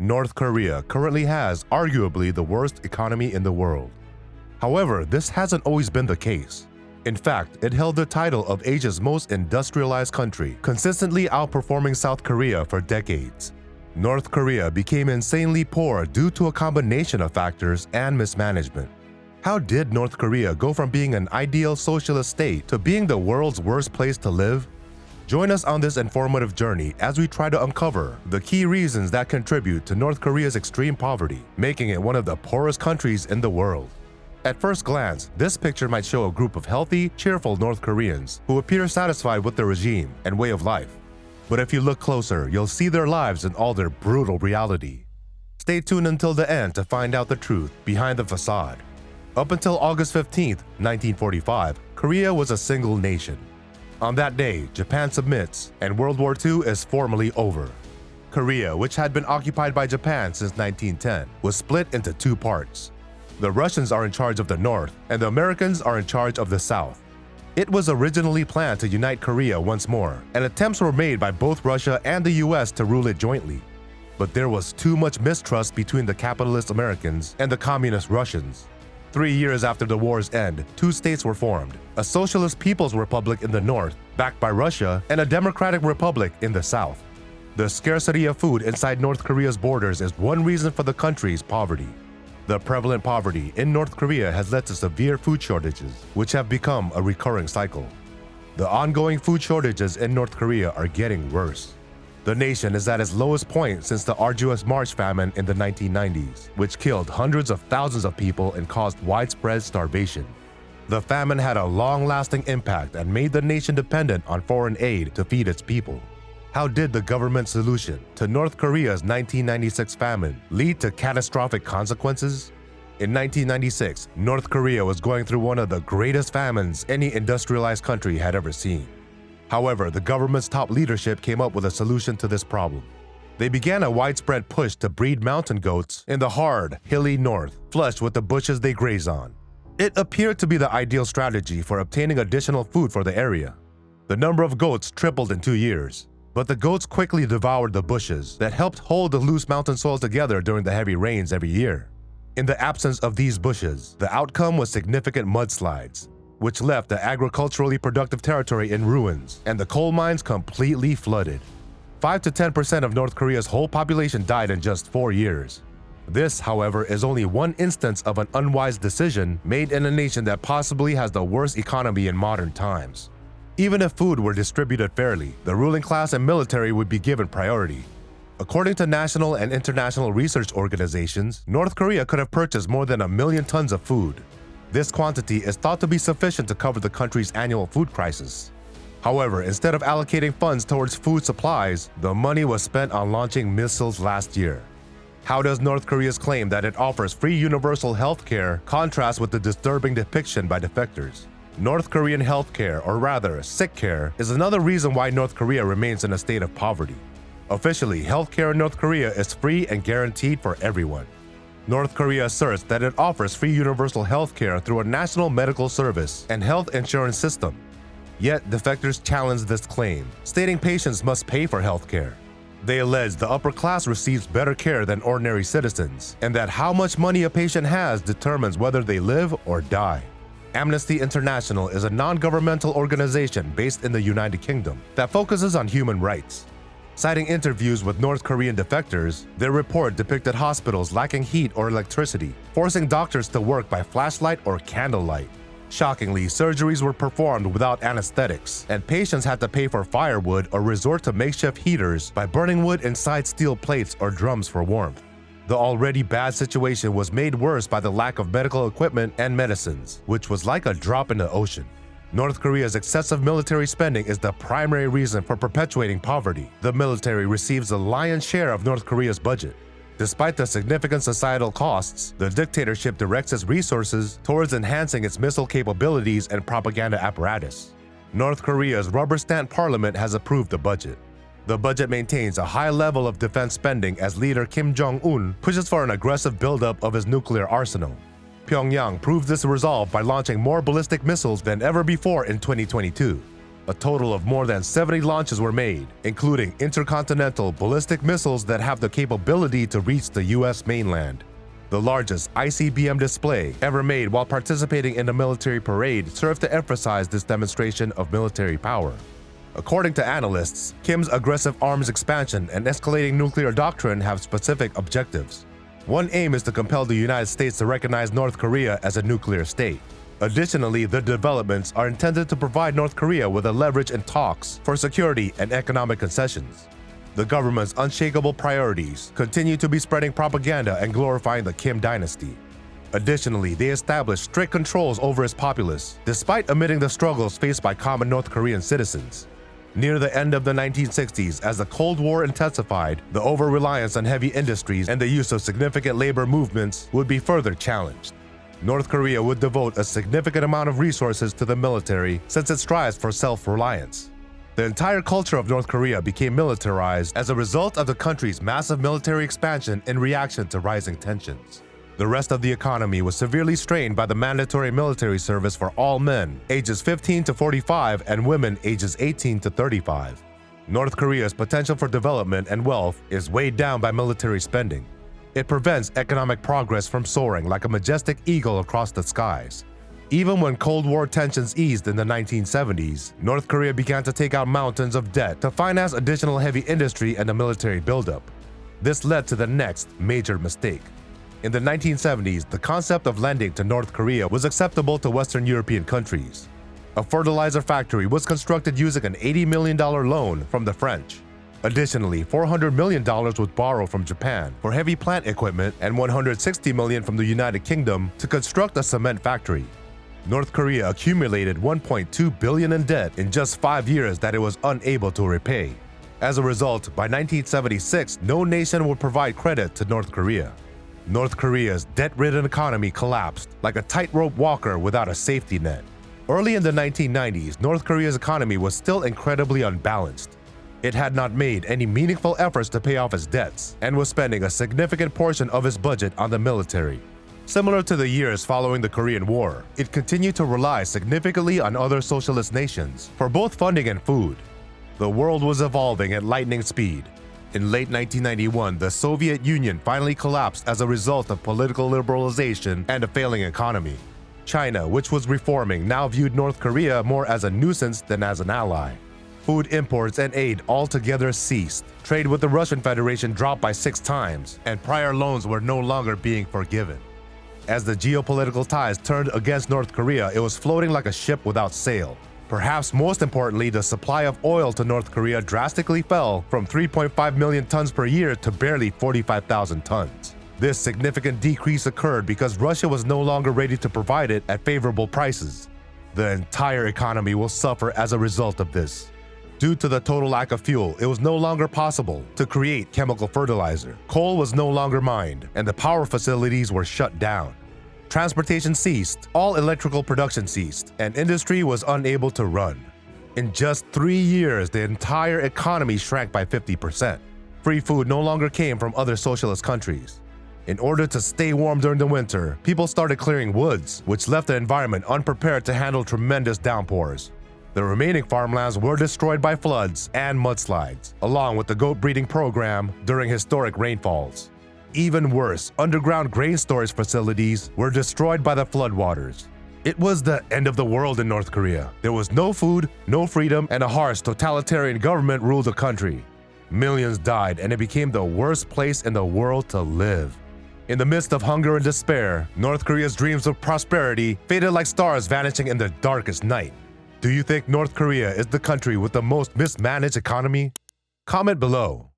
North Korea currently has arguably the worst economy in the world. However, this hasn't always been the case. In fact, it held the title of Asia's most industrialized country, consistently outperforming South Korea for decades. North Korea became insanely poor due to a combination of factors and mismanagement. How did North Korea go from being an ideal socialist state to being the world's worst place to live? Join us on this informative journey as we try to uncover the key reasons that contribute to North Korea's extreme poverty, making it one of the poorest countries in the world. At first glance, this picture might show a group of healthy, cheerful North Koreans who appear satisfied with their regime and way of life. But if you look closer, you'll see their lives in all their brutal reality. Stay tuned until the end to find out the truth behind the facade. Up until August 15, 1945, Korea was a single nation. On that day, Japan submits, and World War II is formally over. Korea, which had been occupied by Japan since 1910, was split into two parts. The Russians are in charge of the North, and the Americans are in charge of the South. It was originally planned to unite Korea once more, and attempts were made by both Russia and the US to rule it jointly. But there was too much mistrust between the capitalist Americans and the communist Russians. 3 years after the war's end, two states were formed: a Socialist People's Republic in the north, backed by Russia, and a Democratic Republic in the south. The scarcity of food inside North Korea's borders is one reason for the country's poverty. The prevalent poverty in North Korea has led to severe food shortages, which have become a recurring cycle. The ongoing food shortages in North Korea are getting worse. The nation is at its lowest point since the arduous March famine in the 1990s, which killed hundreds of thousands of people and caused widespread starvation. The famine had a long-lasting impact and made the nation dependent on foreign aid to feed its people. How did the government solution to North Korea's 1996 famine lead to catastrophic consequences? In 1996, North Korea was going through one of the greatest famines any industrialized country had ever seen. However, the government's top leadership came up with a solution to this problem. They began a widespread push to breed mountain goats in the hard, hilly north, flush with the bushes they graze on. It appeared to be the ideal strategy for obtaining additional food for the area. The number of goats tripled in 2 years. But the goats quickly devoured the bushes that helped hold the loose mountain soil together during the heavy rains every year. In the absence of these bushes, the outcome was significant mudslides, which left the agriculturally productive territory in ruins and the coal mines completely flooded. 5 to 10% of North Korea's whole population died in just 4 years. This, however, is only one instance of an unwise decision made in a nation that possibly has the worst economy in modern times. Even if food were distributed fairly, the ruling class and military would be given priority. According to national and international research organizations, North Korea could have purchased more than 1 million tons of food. This quantity is thought to be sufficient to cover the country's annual food crisis. However, instead of allocating funds towards food supplies, the money was spent on launching missiles last year. How does North Korea's claim that it offers free universal health care contrast with the disturbing depiction by defectors? North Korean healthcare, or rather sick care, is another reason why North Korea remains in a state of poverty. Officially, healthcare in North Korea is free and guaranteed for everyone. North Korea asserts that it offers free universal healthcare through a national medical service and health insurance system. Yet, defectors challenge this claim, stating patients must pay for healthcare. They allege the upper class receives better care than ordinary citizens, and that how much money a patient has determines whether they live or die. Amnesty International is a non-governmental organization based in the United Kingdom that focuses on human rights. Citing interviews with North Korean defectors, their report depicted hospitals lacking heat or electricity, forcing doctors to work by flashlight or candlelight. Shockingly, surgeries were performed without anesthetics, and patients had to pay for firewood or resort to makeshift heaters by burning wood inside steel plates or drums for warmth. The already bad situation was made worse by the lack of medical equipment and medicines, which was like a drop in the ocean. North Korea's excessive military spending is the primary reason for perpetuating poverty. The military receives the lion's share of North Korea's budget. Despite the significant societal costs, the dictatorship directs its resources towards enhancing its missile capabilities and propaganda apparatus. North Korea's rubber-stamped parliament has approved the budget. The budget maintains a high level of defense spending as leader Kim Jong-un pushes for an aggressive buildup of his nuclear arsenal. Pyongyang proved this resolve by launching more ballistic missiles than ever before in 2022. A total of more than 70 launches were made, including intercontinental ballistic missiles that have the capability to reach the US mainland. The largest ICBM display ever made while participating in a military parade served to emphasize this demonstration of military power. According to analysts, Kim's aggressive arms expansion and escalating nuclear doctrine have specific objectives. One aim is to compel the United States to recognize North Korea as a nuclear state. Additionally, the developments are intended to provide North Korea with a leverage in talks for security and economic concessions. The government's unshakable priorities continue to be spreading propaganda and glorifying the Kim dynasty. Additionally, they established strict controls over its populace, despite omitting the struggles faced by common North Korean citizens. Near the end of the 1960s, as the Cold War intensified, the over-reliance on heavy industries and the use of significant labor movements would be further challenged. North Korea would devote a significant amount of resources to the military since it strives for self-reliance. The entire culture of North Korea became militarized as a result of the country's massive military expansion in reaction to rising tensions. The rest of the economy was severely strained by the mandatory military service for all men ages 15 to 45 and women ages 18 to 35. North Korea's potential for development and wealth is weighed down by military spending. It prevents economic progress from soaring like a majestic eagle across the skies. Even when Cold War tensions eased in the 1970s, North Korea began to take out mountains of debt to finance additional heavy industry and a military buildup. This led to the next major mistake. In the 1970s, the concept of lending to North Korea was acceptable to Western European countries. A fertilizer factory was constructed using an $80 million loan from the French. Additionally, $400 million was borrowed from Japan for heavy plant equipment and $160 million from the United Kingdom to construct a cement factory. North Korea accumulated $1.2 billion in debt in just 5 years that it was unable to repay. As a result, by 1976, no nation would provide credit to North Korea. North Korea's debt-ridden economy collapsed like a tightrope walker without a safety net. Early in the 1990s, North Korea's economy was still incredibly unbalanced. It had not made any meaningful efforts to pay off its debts and was spending a significant portion of its budget on the military. Similar to the years following the Korean War, it continued to rely significantly on other socialist nations for both funding and food. The world was evolving at lightning speed. In late 1991, the Soviet Union finally collapsed as a result of political liberalization and a failing economy. China, which was reforming, now viewed North Korea more as a nuisance than as an ally. Food imports and aid altogether ceased. Trade with the Russian Federation dropped by 6 times, and prior loans were no longer being forgiven. As the geopolitical tides turned against North Korea, it was floating like a ship without sail. Perhaps most importantly, the supply of oil to North Korea drastically fell from 3.5 million tons per year to barely 45,000 tons. This significant decrease occurred because Russia was no longer ready to provide it at favorable prices. The entire economy will suffer as a result of this. Due to the total lack of fuel, it was no longer possible to create chemical fertilizer. Coal was no longer mined, and the power facilities were shut down. Transportation ceased, all electrical production ceased, and industry was unable to run. In just 3 years, the entire economy shrank by 50%. Free food no longer came from other socialist countries. In order to stay warm during the winter, people started clearing woods, which left the environment unprepared to handle tremendous downpours. The remaining farmlands were destroyed by floods and mudslides, along with the goat breeding program during historic rainfalls. Even worse, underground grain storage facilities were destroyed by the floodwaters. It was the end of the world in North Korea. There was no food, no freedom, and a harsh totalitarian government ruled the country. Millions died, and it became the worst place in the world to live. In the midst of hunger and despair, North Korea's dreams of prosperity faded like stars vanishing in the darkest night. Do you think North Korea is the country with the most mismanaged economy? Comment below.